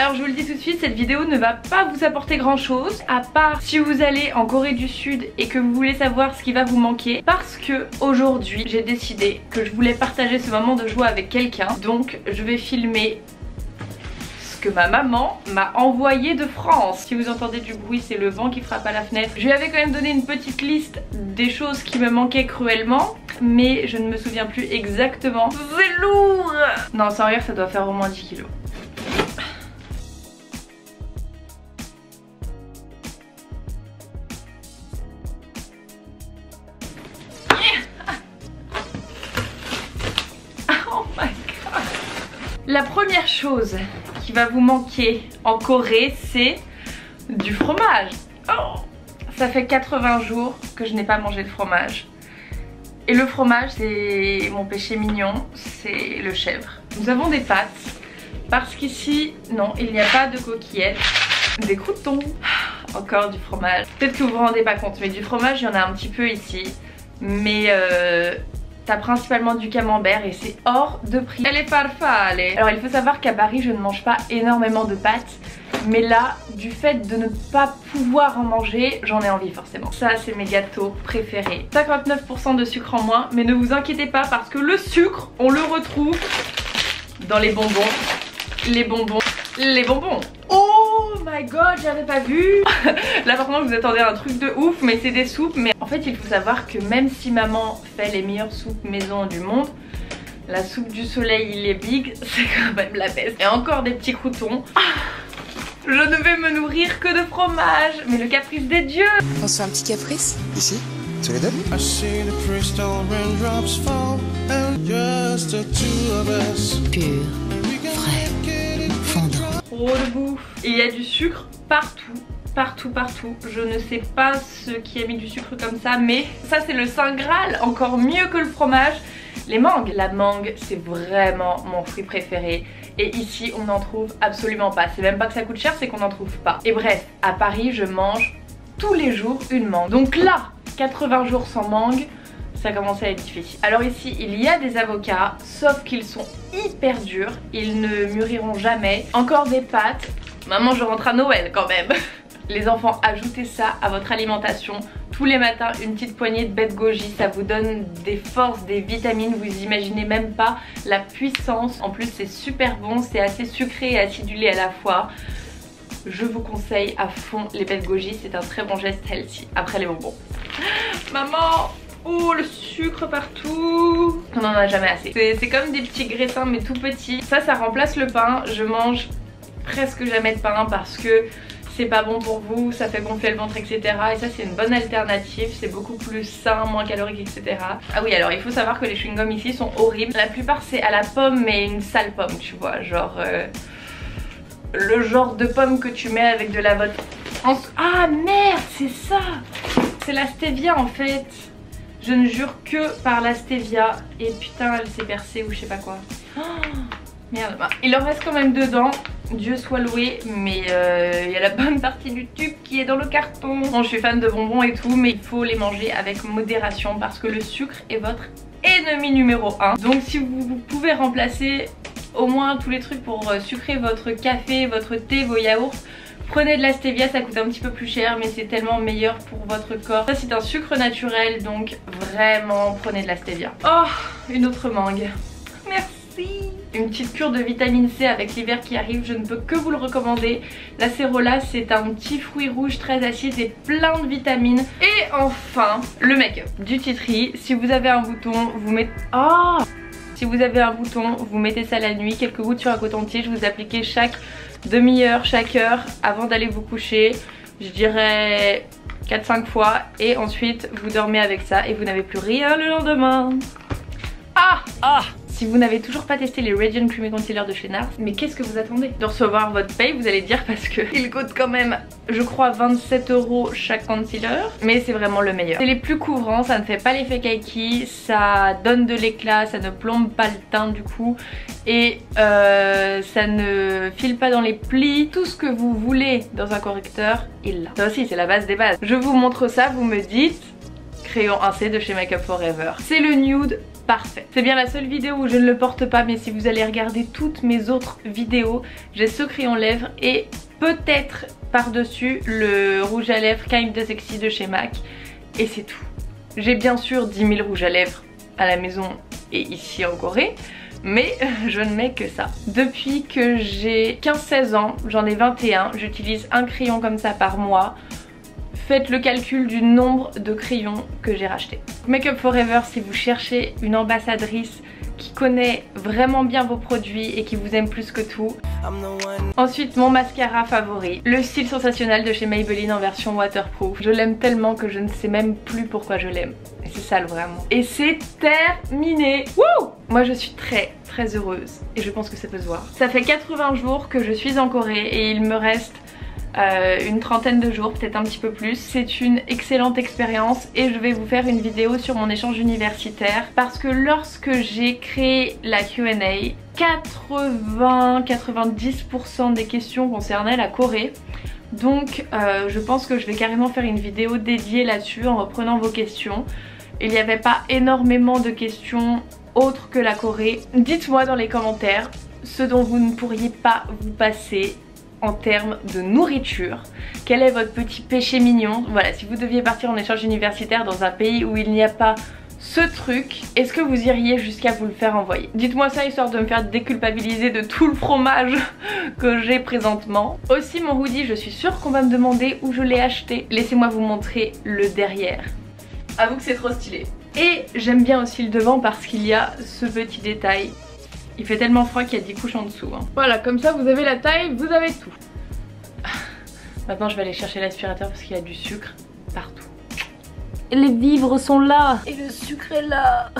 Alors je vous le dis tout de suite, cette vidéo ne va pas vous apporter grand chose, à part si vous allez en Corée du Sud et que vous voulez savoir ce qui va vous manquer, parce que aujourd'hui j'ai décidé que je voulais partager ce moment de joie avec quelqu'un. Donc je vais filmer ce que ma maman m'a envoyé de France. Si vous entendez du bruit, c'est le vent qui frappe à la fenêtre. Je lui avais quand même donné une petite liste des choses qui me manquaient cruellement, mais je ne me souviens plus exactement. C'est lourd! Non, sans rire, ça doit faire au moins 10 kilos. La première chose qui va vous manquer en Corée, c'est du fromage. Oh, ça fait 80 jours que je n'ai pas mangé de fromage. Et le fromage, c'est mon péché mignon, c'est le chèvre. Nous avons des pâtes, parce qu'ici, non, il n'y a pas de coquillettes, des croûtons. Encore du fromage. Peut-être que vous vous rendez pas compte, mais du fromage, il y en a un petit peu ici. Mais t'as principalement du camembert et c'est hors de prix. Elle est parfaite. Alors il faut savoir qu'à Paris je ne mange pas énormément de pâtes, mais là du fait de ne pas pouvoir en manger, j'en ai envie forcément. Ça c'est mes gâteaux préférés. 59% de sucre en moins, mais ne vous inquiétez pas parce que le sucre on le retrouve dans les bonbons. Les bonbons. Les bonbons. Oh my god, j'avais pas vu. Là par contre vous attendez un truc de ouf, mais c'est des soupes. Mais en fait il faut savoir que même si maman fait les meilleures soupes maison du monde, la soupe du soleil il est big, c'est quand même la peste. Et encore des petits croûtons. Je ne vais me nourrir que de fromage. Mais le caprice des dieux. On se fait un petit caprice? Ici, tu les donnes? Pur, frais, fondant. Trop de bouffe. Et il y a du sucre partout. Partout. Je ne sais pas ce qui a mis du sucre comme ça, mais ça c'est le saint graal, encore mieux que le fromage. Les mangues. La mangue c'est vraiment mon fruit préféré. Et ici on n'en trouve absolument pas. C'est même pas que ça coûte cher, c'est qu'on n'en trouve pas. Et bref, à Paris je mange tous les jours une mangue. Donc là, 80 jours sans mangue, ça commence à être difficile. Alors ici il y a des avocats, sauf qu'ils sont hyper durs, ils ne mûriront jamais. Encore des pâtes. Maman, je rentre à Noël quand même. Les enfants, ajoutez ça à votre alimentation. Tous les matins, une petite poignée de bête goji, ça vous donne des forces, des vitamines, vous imaginez même pas la puissance. En plus c'est super bon, c'est assez sucré et acidulé à la fois. Je vous conseille à fond les bête goji, c'est un très bon geste healthy après les bonbons. Maman! Oh le sucre partout. On n'en a jamais assez. C'est comme des petits graissins mais tout petits. Ça remplace le pain. Je mange presque jamais de pain parce que c'est pas bon pour vous, ça fait gonfler le ventre, etc. Et ça c'est une bonne alternative, c'est beaucoup plus sain, moins calorique, etc. Ah oui, alors il faut savoir que les chewing-gums ici sont horribles. La plupart c'est à la pomme, mais une sale pomme, tu vois, genre le genre de pomme que tu mets avec de la vodka. Ah merde, c'est ça. C'est la stevia en fait. Je ne jure que par la stevia. Et putain, elle s'est percée ou je sais pas quoi. Oh, merde, bah, il en reste quand même dedans. Dieu soit loué, mais il y a la bonne partie du tube qui est dans le carton. Bon, je suis fan de bonbons et tout, mais il faut les manger avec modération parce que le sucre est votre ennemi numéro 1. Donc si vous pouvez remplacer au moins tous les trucs pour sucrer votre café, votre thé, vos yaourts, prenez de la stevia, ça coûte un petit peu plus cher mais c'est tellement meilleur pour votre corps. Ça c'est un sucre naturel, donc vraiment prenez de la stevia. Oh, une autre mangue. Merci. Une petite cure de vitamine C avec l'hiver qui arrive, je ne peux que vous le recommander. L'acérola c'est un petit fruit rouge très acide et plein de vitamines. Et enfin, le make-up du Titri. Si vous avez un bouton, vous mettez... Oh, si vous avez un bouton, vous mettez ça la nuit, quelques gouttes sur un coton-tige, vous appliquez chaque demi-heure, chaque heure avant d'aller vous coucher. Je dirais 4-5 fois et ensuite vous dormez avec ça et vous n'avez plus rien le lendemain. Ah, si vous n'avez toujours pas testé les Radiant Creamy Concealer de chez NARS, mais qu'est-ce que vous attendez de recevoir votre paye, vous allez dire, parce que il coûte quand même, je crois, 27 € chaque concealer, mais c'est vraiment le meilleur. C'est les plus couvrants, ça ne fait pas l'effet kaki, ça donne de l'éclat, ça ne plombe pas le teint du coup, et ça ne file pas dans les plis. Tout ce que vous voulez dans un correcteur, il l'a. Ça aussi, c'est la base des bases. Je vous montre ça, vous me dites... Crayon 1C de chez Make Up For Ever. C'est le nude parfait. C'est bien la seule vidéo où je ne le porte pas, mais si vous allez regarder toutes mes autres vidéos, j'ai ce crayon lèvres et peut-être par-dessus le rouge à lèvres Kind Sexy de chez MAC. Et c'est tout. J'ai bien sûr 10 000 rouges à lèvres à la maison et ici en Corée, mais je ne mets que ça. Depuis que j'ai 15-16 ans, j'en ai 21, j'utilise un crayon comme ça par mois. Faites le calcul du nombre de crayons que j'ai racheté. Make Up For Ever, si vous cherchez une ambassadrice qui connaît vraiment bien vos produits et qui vous aime plus que tout. Ensuite, mon mascara favori, le Style Sensationnel de chez Maybelline en version waterproof. Je l'aime tellement que je ne sais même plus pourquoi je l'aime. Et c'est ça le vrai amour. Et c'est terminé. Wouh! Moi je suis très heureuse et je pense que ça peut se voir. Ça fait 80 jours que je suis en Corée et il me reste une trentaine de jours, peut-être un petit peu plus. C'est une excellente expérience et je vais vous faire une vidéo sur mon échange universitaire parce que lorsque j'ai créé la Q&A, 80-90% des questions concernaient la Corée. Donc je pense que je vais carrément faire une vidéo dédiée là-dessus en reprenant vos questions. Il n'y avait pas énormément de questions autres que la Corée. Dites-moi dans les commentaires ce dont vous ne pourriez pas vous passer en termes de nourriture. Quel est votre petit péché mignon? Voilà, si vous deviez partir en échange universitaire dans un pays où il n'y a pas ce truc, est-ce que vous iriez jusqu'à vous le faire envoyer? Dites-moi ça histoire de me faire déculpabiliser de tout le fromage que j'ai présentement. Aussi mon hoodie, je suis sûre qu'on va me demander où je l'ai acheté. Laissez-moi vous montrer le derrière. Avoue que c'est trop stylé. Et j'aime bien aussi le devant parce qu'il y a ce petit détail. Il fait tellement froid qu'il y a 10 couches en dessous. Hein. Voilà, comme ça vous avez la taille, vous avez tout. Maintenant je vais aller chercher l'aspirateur parce qu'il y a du sucre partout. Les vivres sont là et le sucre est là.